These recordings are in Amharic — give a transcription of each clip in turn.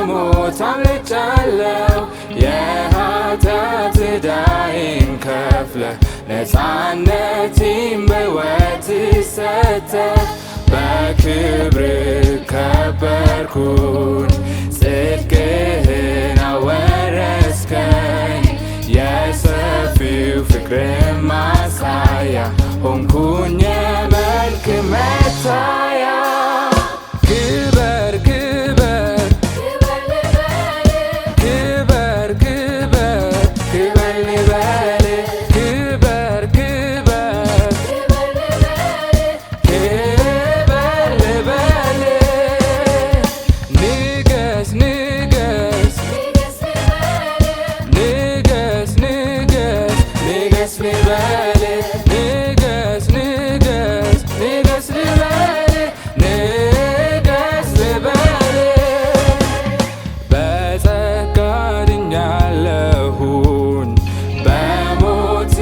ከሞት አምልጫለሁ የኃጢአት ዕዳዬን ከፍለህ ነፃነቴን በሕይወት ሰጠህ በክብር ከበርኩኝ ጽድቅህን አወረስከኝ የሰፊው ፍቅር ማሳያ ሆንኩኝ የመልክ መታያ ክበር ክበር ክበር ክበር ክበር ልበል ክበር ክበር ክበር ልበል ንገስ ንገስ ንገስ ንገስ ንገስ ልበል ንገስ ንገስ ንገስ ልበል ንገስ ልበል በጸጋ ድኛለሁኝ በሞት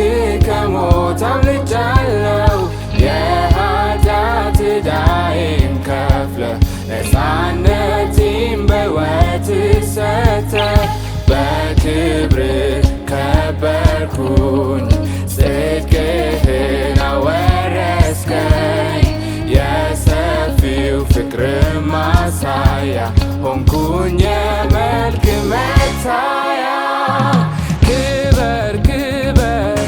ከሞት አምልጫለሁ የኃጢአት ዕዳዬን ከፍለህ ነፃነቴን በሕይወት ሰጠህ በክብር ከበርኩኝ ጽድቅህን አወረስከኝ የሰፊው ፍቅር ማሳያ ሆንኩኝ የመልክ መታያ ክበር ክበር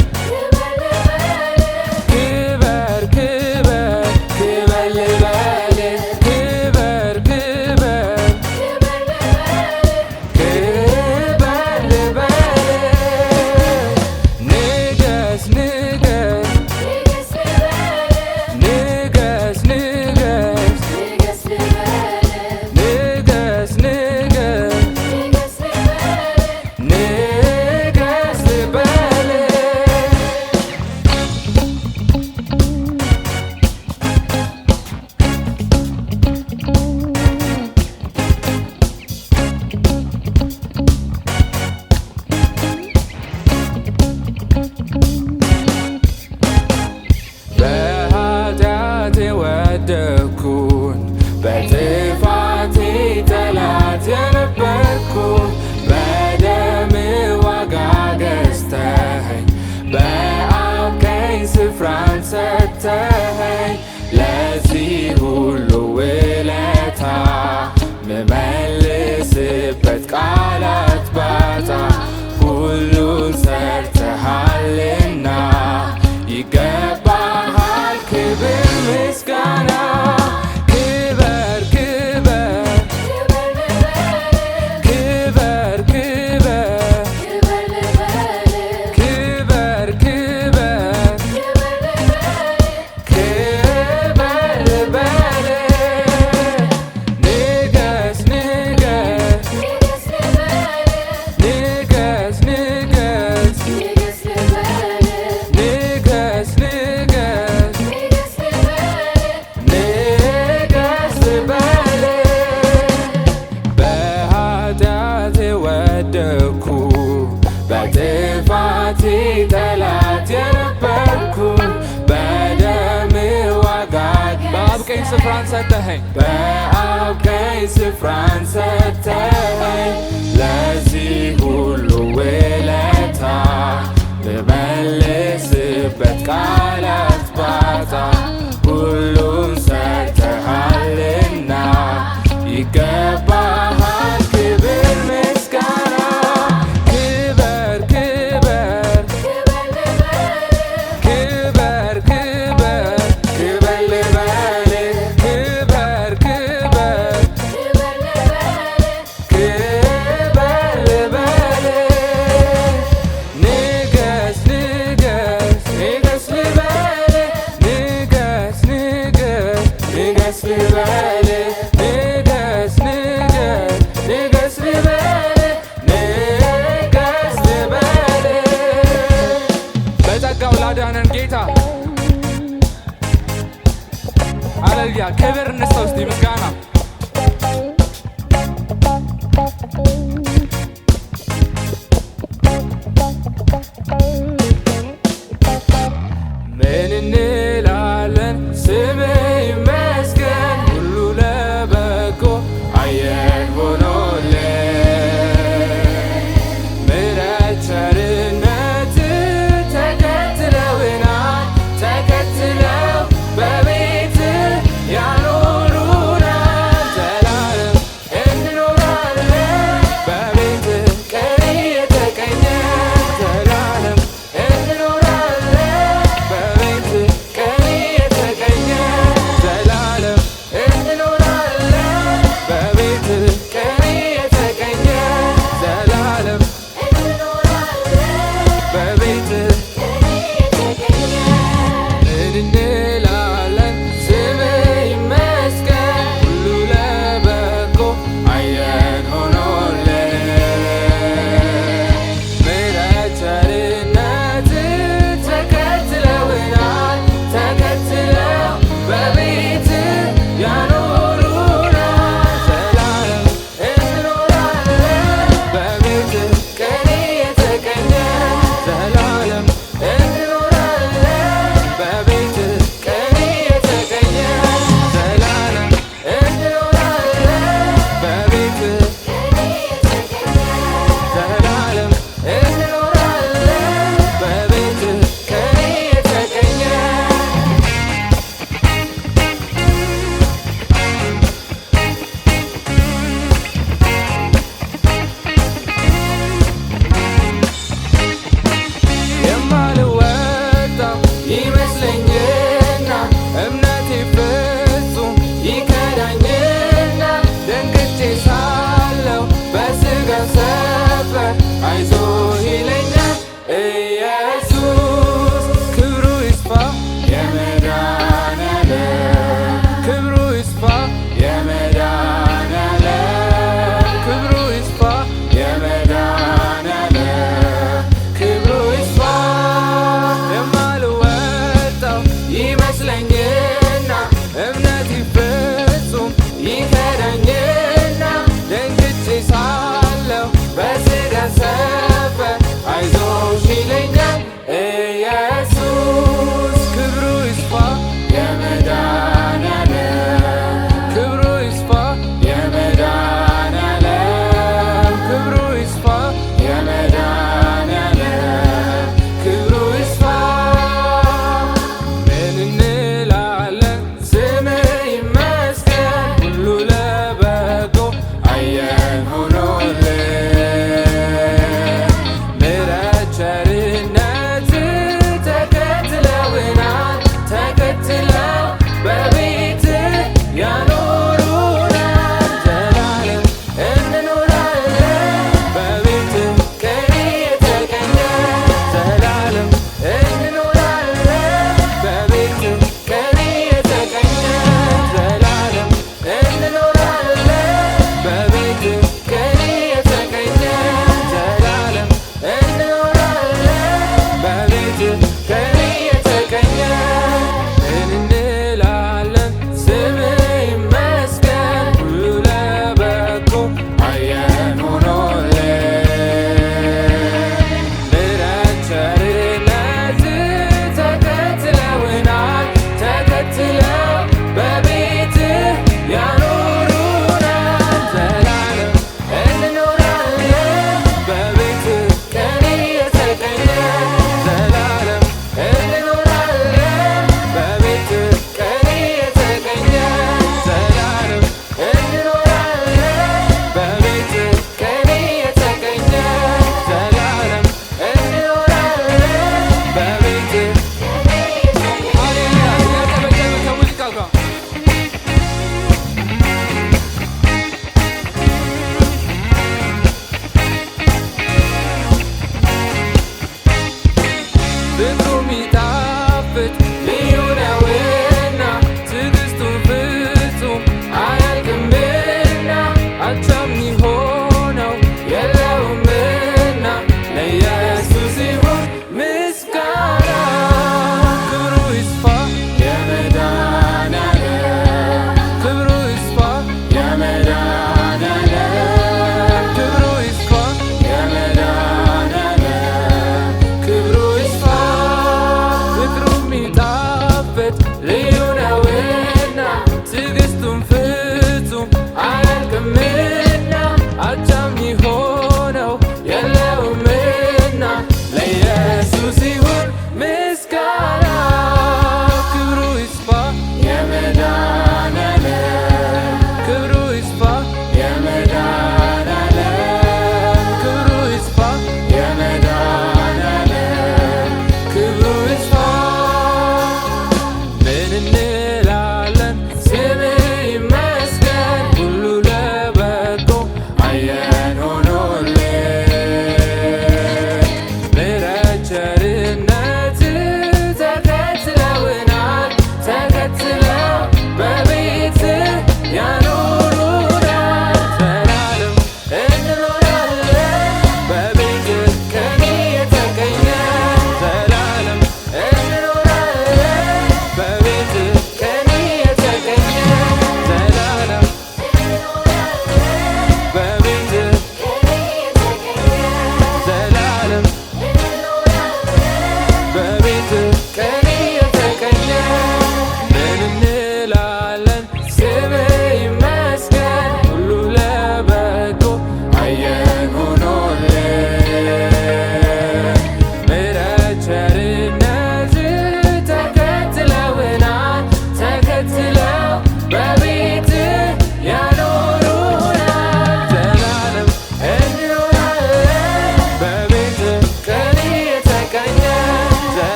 ክበር ክበር ክበር ልበል ክበር ክበር ክበር ልበል ንገስ ንገስ ንገስ ንገስ ንገስ ንገስ ንገስ ልበል በኃጢአቴ ወደኩኝ በጥፋቴ ጠላት የነበርኩኝ በደም ዋጋ ገዝተኸኝ በአብ ቀኝ ስፍራን ሰጥተኸኝ ለዚህ ሁሉ ውለታ ምመልስበት ቃላት ባጣ ሁሉን ሰርተሃልና ይገባሃል ክብር ምስጋና ክበር ክበር ክበር ክበር ክበር ክበር ክበር ልበል ንገስ ንገስ ንገስ ንገስ ንገስ ንገስ ንገስ ልበል በኃጢአቴ ወደኩ በጥፋቴ ጠላት የነበርኩ በደም ዋጋ በአብ ቀኝ ስፍራን ሰጠኸኝ በአብ ቀኝ ስፍራን ሰጠኸኝ ለዚህ ሁሉ ውለታ ብመልስበት ቃላት ባጣ ሁሉን ሰርተሃልና ይገባሃል ክብር ምስጋና ክበር ክበር ክበር ክበር ክበር ልበል ክበር ክበር ሳለሁ በስጋ ሰፈር አይዞሽ ይለኛል ኢየሱስ። ክብሩ ይስፋ የመድኃኒዓለም ክብሩ ይስፋ የመድኃኒዓለም ክብሩ ይስፋ የመድኃኒዓለም ክብሩ ይስፋ። ምን እንላለን ስምህ ይመስገን ሁሉ ለበጎ አየን ሆኖ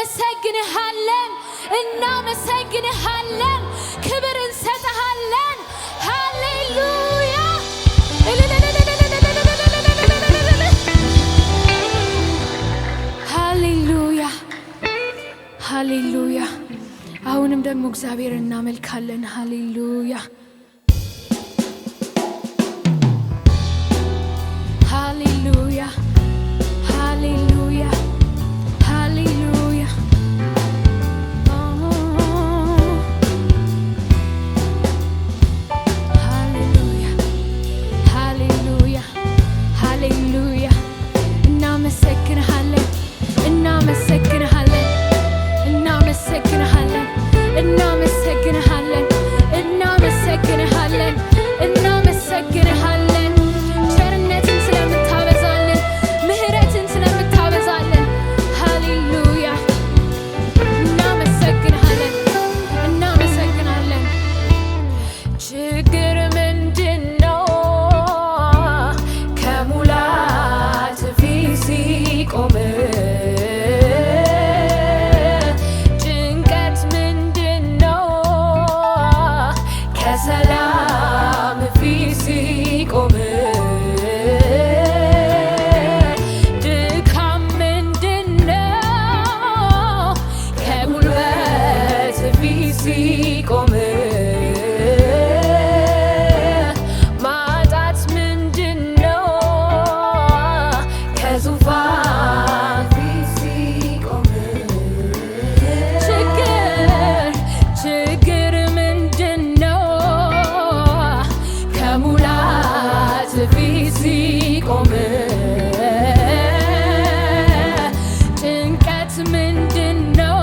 እናመሰግንሃለን፣ እናመሰግንሃለን፣ ክብር እንሰጥሃለን። ሃሌሉያ ሃሌሉያ ሃሌሉያ። አሁንም ደግሞ እግዚአብሔር እናመልካለን። ሃሌሉያ ሃሌሉያ ሃሌሉያ ሃሌሉያ ሃሌሉያ ሃሌሉያ ሃሌሉያ። እናመሰግንሃለን እናመሰግንሃለን እናመሰግንሃለን እናመሰግንሃለን እናመሰግንሃለን እናመሰግንሃለን። ቸርነትን ስለምታበዛልን ምሕረትን ስለምታበዛልን ሃሌሉያ እናመሰግንሃለን እናመሰግናለን። ችግር ምንድነው ከሙላት ፊት ሲቆም? ጭንቀት ምንድነው ከሰላም ፊት ሲቆም? ድካም ምንድነው ከጉልበት ፊት ሲቆም? ማጣት ምንድነው ከዙፋን ፊት ሲቆም? ችግር ምንድነው ከሙላት ፊት ሲቆም? ጭንቀት ምንድነው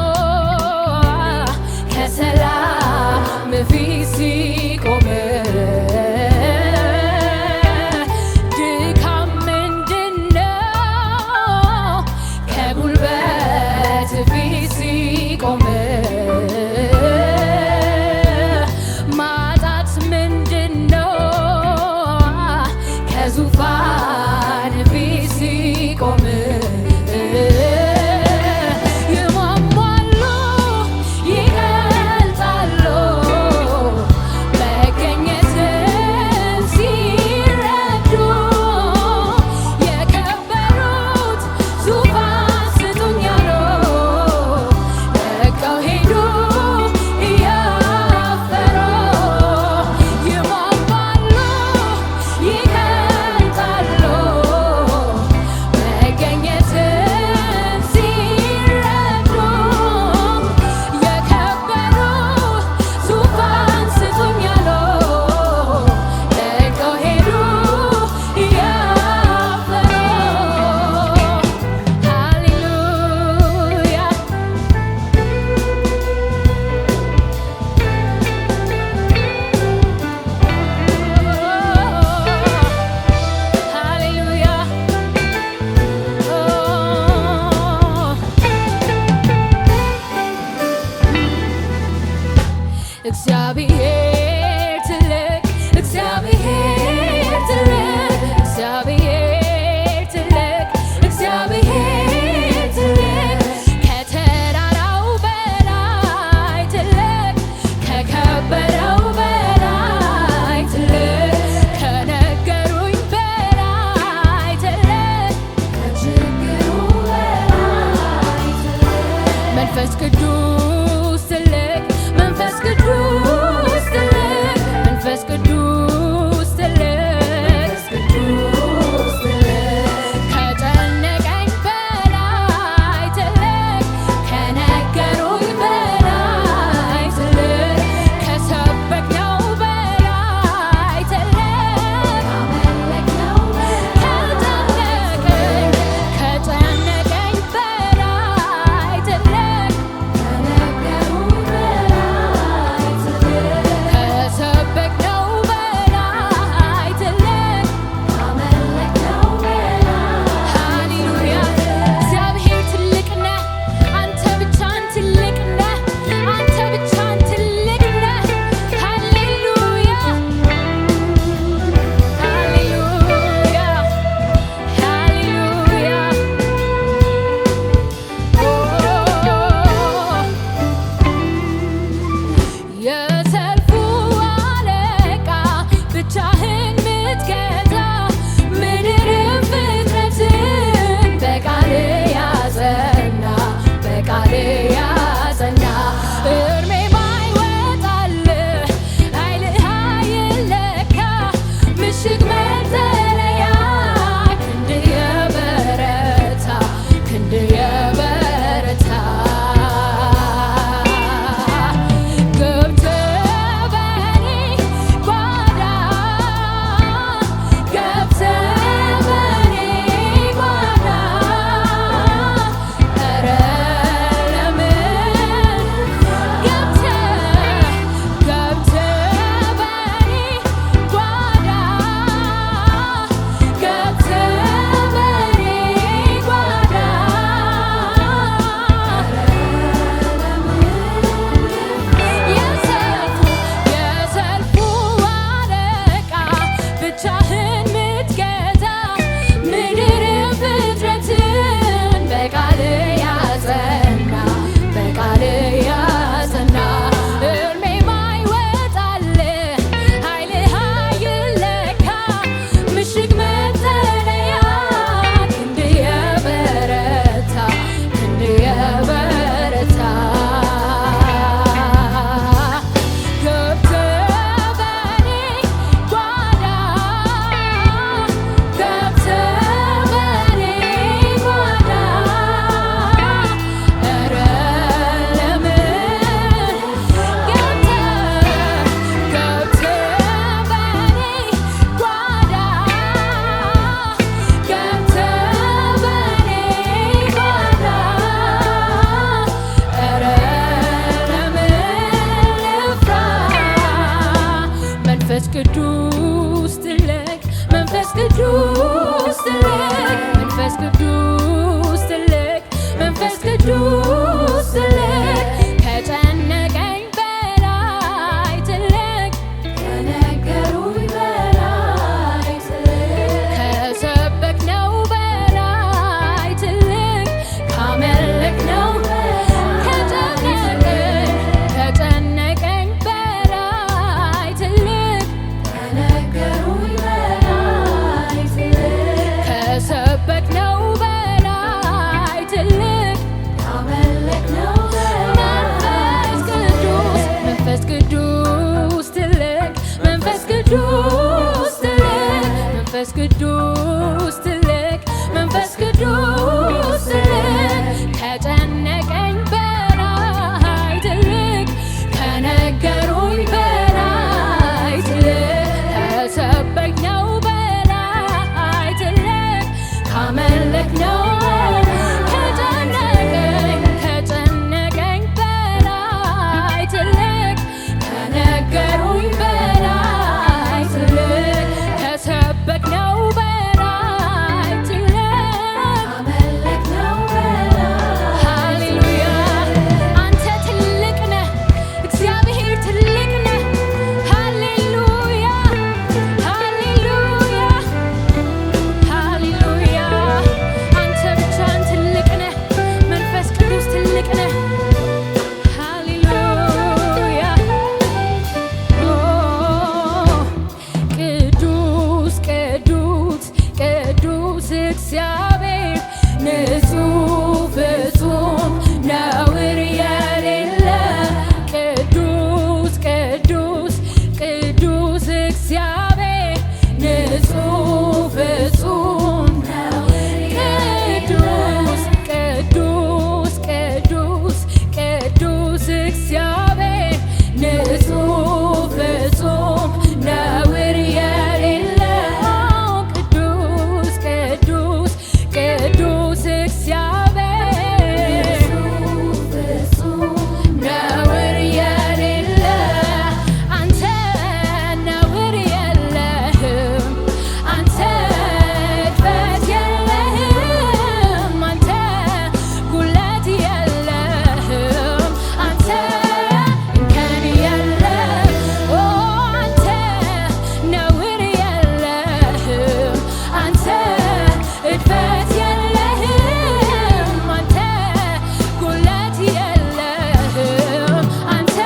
ከሰላም ፊት ሲቆም? ድካም ምንድነው ከጉልበት ፊት ሲቆም? ማጣት ምንድነው ከዙፋን ፊት ሲቆም? ይሟሟሉ ይገልጣሉ መገኘትን ሲረዱ የከበሩት ዙፋን ስጡኝ ያሉ ለቀው ሄዱ እያፈሩ። ይሟሟሉ ይገልጣሉ መገኘትን ሲረዱ የከበሩ ዙፋን ስጡኝ ያሉ ለቀው ሄዱ እያፈሩ። ሃሌሉያ ሃሌሉያ እግዚአብሔር ትልቅ እግዚአብሔር ትልቅ እግዚአብሔር ትልቅ እግዚአብሔር ትልቅ ከተራራው በላይ ትልቅ ከከበረው በላይ ትልቅ ከነገሩኝ በላይ ትልቅ ከችግሩ በላይ ትልቅ መንፈስ ቅዱስ ትልቅ መንፈስ ቅዱስ ትልቅ መንፈስ ቅዱስ ትልቅ መንፈስ ቅዱስ ትልቅ መንፈስ ቅዱስ ትልቅ መንፈስ ቅዱስ ትልቅ መንፈስ ቅዱስ ትልቅ ከጨነቀኝ በላይ ትልቅ ከነገሩኝ በላይ ትልቅ ከሰበክነው በላይ ትልቅ ካመለክነው ከጨነቀኝ በላይ ትልቅ ከነገሩኝ በላይ ትልቅ ከሰበክነው በላይ ትልቅ ካመለክነው መንፈስ ቅዱስ ትልቅ መንፈስ ቅዱስ ትልቅ መንፈስ ቅዱስ ትልቅ መንፈስ ቅዱስ ትልቅ ከጨነቀኝ በላይ ትልቅ ከነገሩኝ በላይ ትልቅ ከሰበክነው በላይ ትልቅ ካመለክነው ከጨነቀኝ በላይ ትልቅ ከነገሩኝ በላይ ትልቅ ከሰበክነው በላይ ትልቅ ካመለክነው በላይ ሃሌሉያ አንተ ትልቅ ነህ እግዚአብሔር ትልቅ ነህ ሃሌሉያ ሃሌሉያ ሃሌሉያ አንተ ብቻህን ትልቅ ነህ መንፈስ ቅዱስ ትልቅ ነህ ሃሌሉያ ቅዱስ ቅዱስ ቅዱስ እግዚአብሔር ንጹሕ ፍጹም ነውር የሌለ ቅዱስ ቅዱስ ቅዱስ እግዚአብሔር ንጹሕ ፍጹም ቅዱስ ቅዱስ ቅዱስ ቅዱስ እግዚአብሔር ንጹሕ ፍጹም ነውር የሌለው ቅዱስ ቅዱስ ቅዱስ እግዚአብሔር ነውር የሌለ አንተ ነውር የለህም አንተ እድፈት የለህም አንተ ጉለት የለህም አንተ እንከን የለህም አንተ ነውር የለህም አንተ እድፈት የለህም አንተ ጉለት የለህም አንተ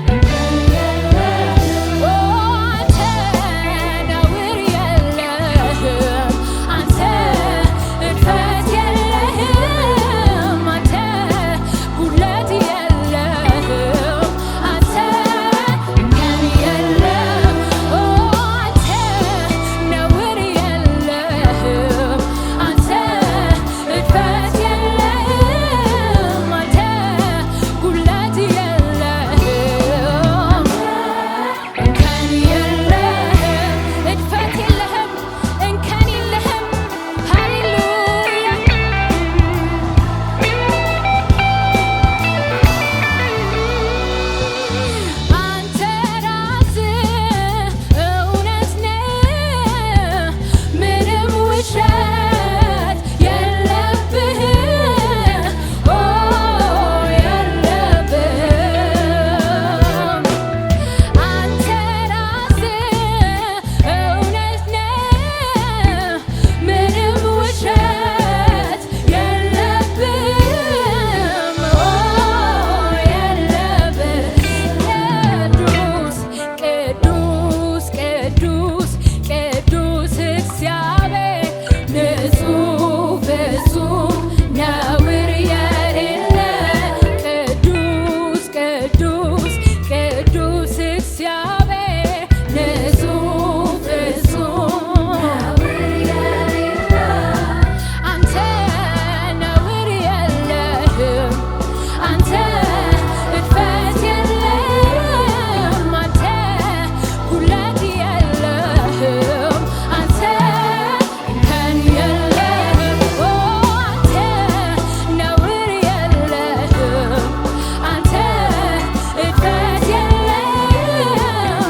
እንከን የለህም አንተ ነውር የለህም አንተ እድፈት የለህም አንተ ጉለት የለህም አንተ እንከን የለህም አንተ ነውር የለህም አንተ እድፈት የለህም አንተ ጉለት የለህም እንከን የለህም እድፈት የለህም እንከን የለህም ሃሌሉያ አንተ ራስህ እውነት ነህ ምንም ውሸት የለብህም የለብህም አንተ ራስህ እውነት ነህ ምንም ውሸት የለብህም የለብህም ቅዱስ ቅዱስ ቅዱስ እግዚአብሔር ንጹሕ ፍጹም ነውር የሌለ ቅዱስ ቅዱስ ቅዱስ እግዚአብሔር ንጹሕ ፍጹም ነውር የሌለ አንተ ነውር የለህም አንተ እድፈት የለህም አንተ ጉለት የለህም አንተ እንከን የለህም አንተ ነውር የለህም አንተ እድፈት የለህም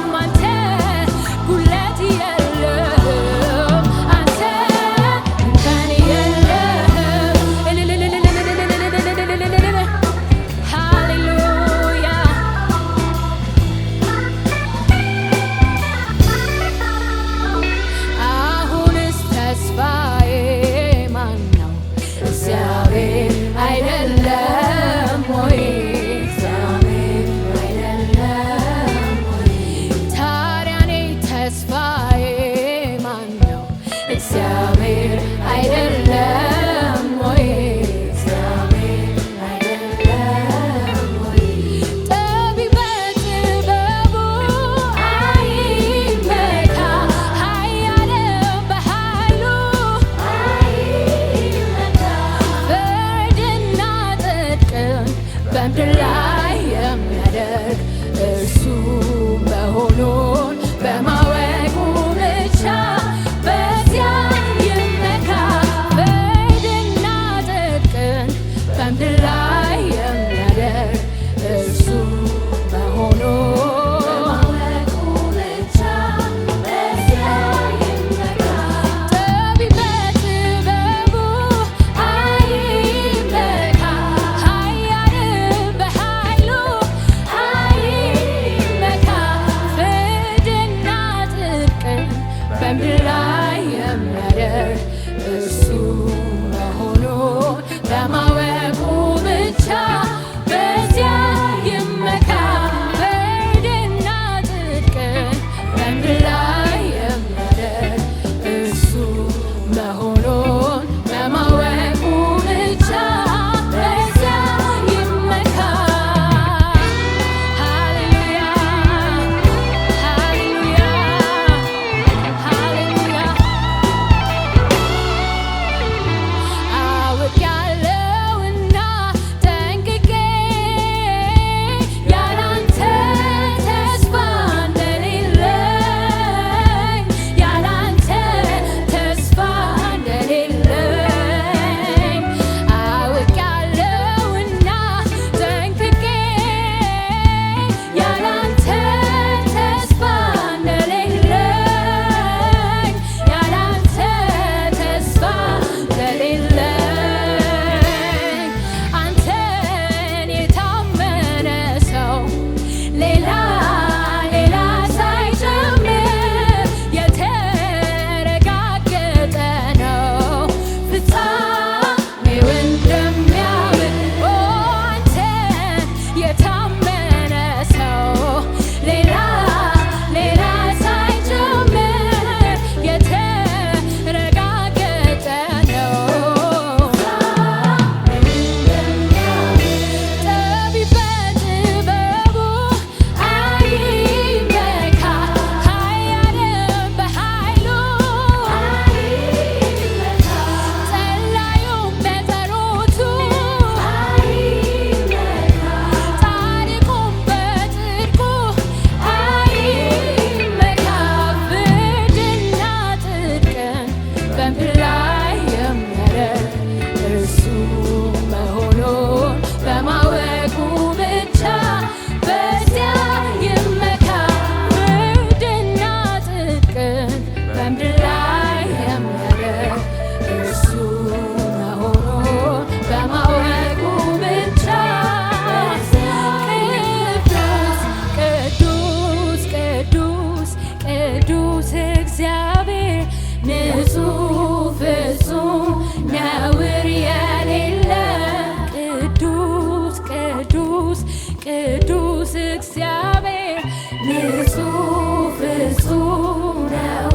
ንጹህ ፍጹም ነው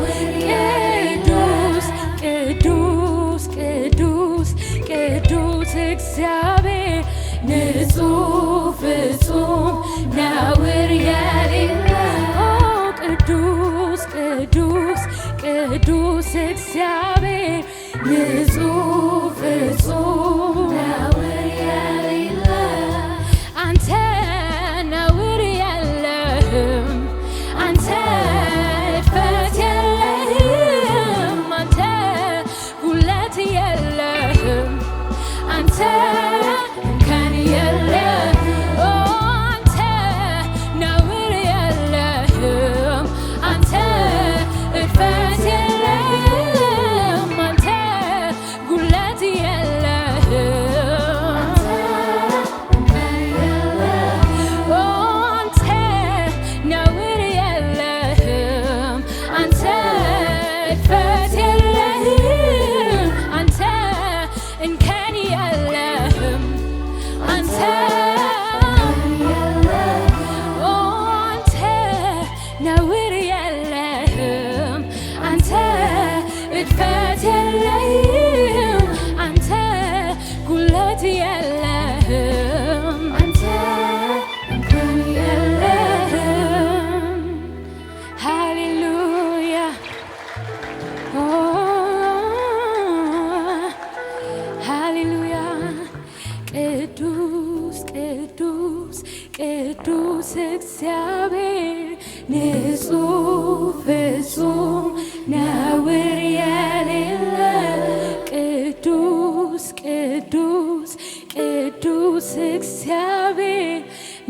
ቅዱስ ቅዱስ ቅዱስ ቅዱስ እግዚአብሔር ንጹህ ፍጹም ነውር የሌለው ቅዱስ ቅዱስ ቅዱስ እግዚአብሔር ንጹህ ፍጹም ነውር የሌለው አንተ ነውር የለህም አንተ እድፈት የለህም አንተ ጉለት የለህም አንተ እንከን የለህም አንተ ነውር የለህም አንተ እድፈት የለህም አንተ ጉለት የለህም አንተ ነውር የለህም አንተ እድፈት የለህም አንተ እንከን የለህም አንተ ነውር የለህም አንተ እድፈት የለህም አንተ ጉለት የለህም አንተ እንከን የለህም ሃሌሉያ ሃሌሉያ ቅዱስ ቅዱስ ቅዱስ እግዚአብሔር ንጹህ ፍጹም ነውር የሌለ ቅዱስ ቅዱስ ቅዱስ እግዚአብሔር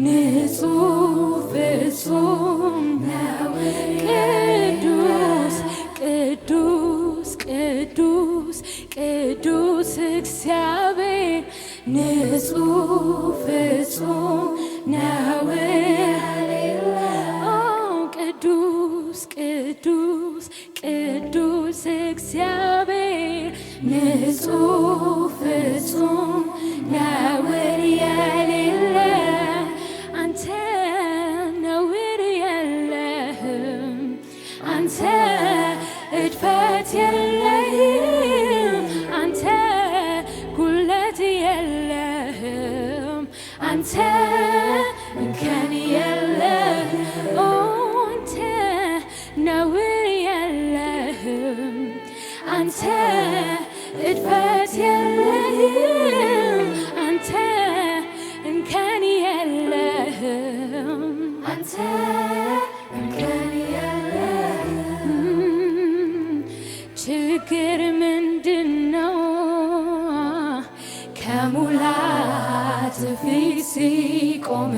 ንጹህ ፍጹም ነውር ቅዱስ ቅዱስ ቅዱስ ቅዱስ እግዚአብሔር ንጹህ ፍጹም ነውር የሌለው ቅዱስ ቅዱስ ቅዱስ እግዚአብሔር ንጹህ ፍጹም ነውር የሌለ አንተ ነውር የለህም አንተ እድፈት የለህም አንተ ጉለት የለህም አንተ እንከን የለህም አንተ ነውር የለህም አንተ እድፈት የለህም አንተ እንከን የለህም አንተ እንከን የለህም ችግር ምንድነው ከሙላት ፊት ሲቆም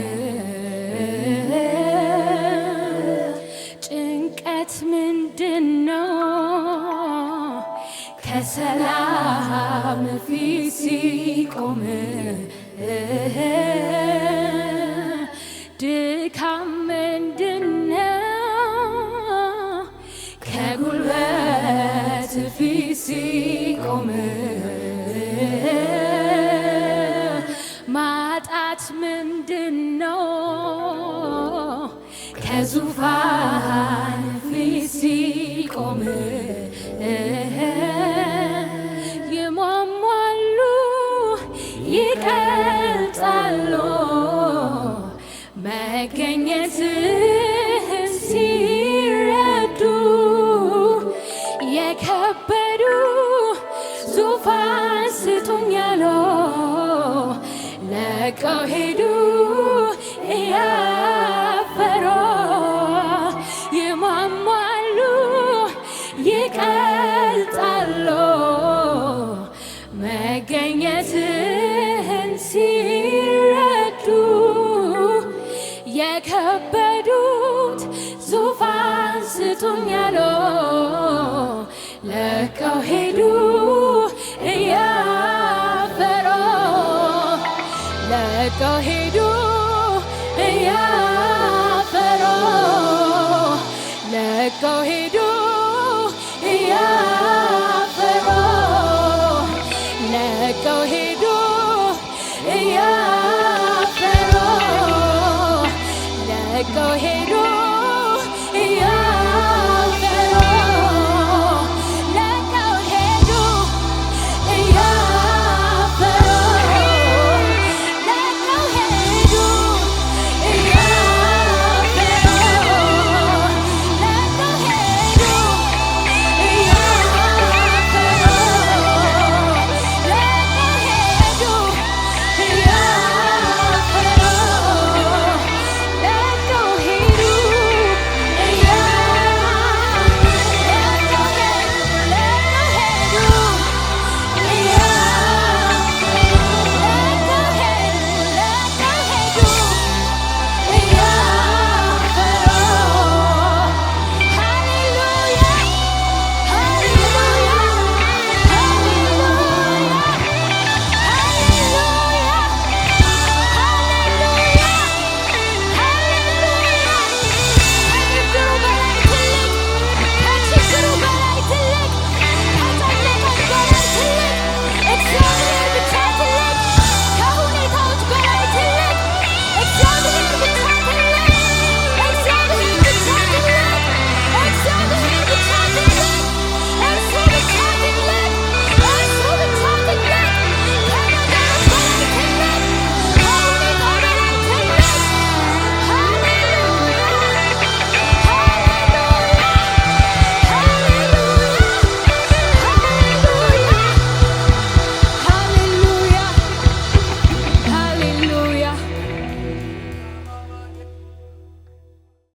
ጭንቀት ምንድነው ከሰላም ፊት ሲቆም ድካም ምንድነው ከጉልበት ፊት ሲቆም ማጣት ምንድነው ከዙፋን ፊት ሲቆም ይሟሟሉ ይቀልጣሉ መገኘትህን ሲረዱ የከበዱ ዙፋን ስጡኛሎ ለቀው ሄዱ እያፈሩ ይሟሟሉ ይቀልጣሉ መገኘትህን ሲረዱ የከበዱት ዙፋን ስጡኛሎ ለቀው ሄዱ እያፈሩ ለቀው ሄዱ እያፈሩ ለቀው ሄዱ